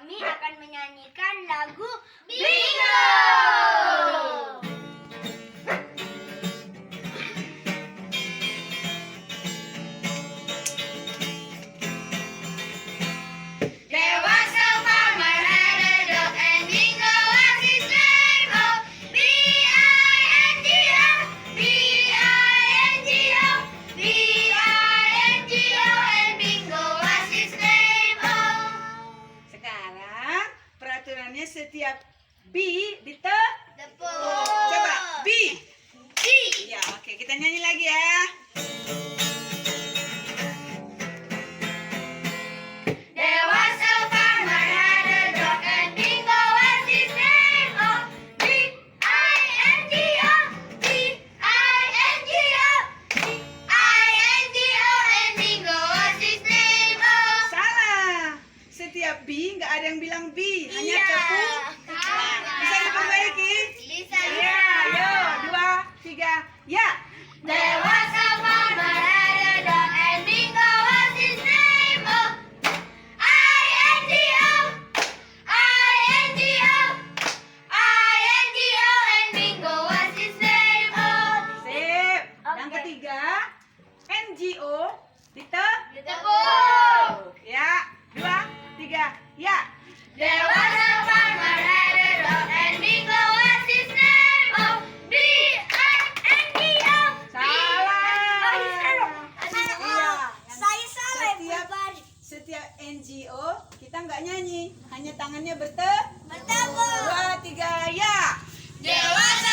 kami akan menyanyikan lagu Bingo. There was a farmer had a dog and Bingo was his name. Oh, B-I-N-G-O, B-I-N-G-O, B-I-N-G-O, and Bingo was his name. Oh. Sekarang peraturannya setiap B Tepuk. coba B. B. Ya, oke, kita nyanyi lagi ya. There was a farmer had a dog and Bingo was his name. Oh, B-I-N-G-O, B-I-N-G-O, B-I-N-G-O, and Bingo was his name. Oh. Salah. Setiap B nggak ada yang bilang B, hanya Iya. tepuk. Bisa diperbaiki? Bisa. Ya, ayo, 2, 3, ya. There was a farmer had a dog and Bingo was his name. Oh, I-N-G-O, I-N-G-O, I-N-G-O, and Bingo was his name. Oh. Sip. Yang Oke. ketiga, NGO, Ditepuk. Ya, 2, 3, ya. There was a farmer had a dog and Bingo was his name. Oh, B-I-N-G-O. Salah. Iya. Saya salah Setiap setiap NGO kita nggak nyanyi, hanya tangannya bertepuk. Bertepuk. 2, 3, ya. There was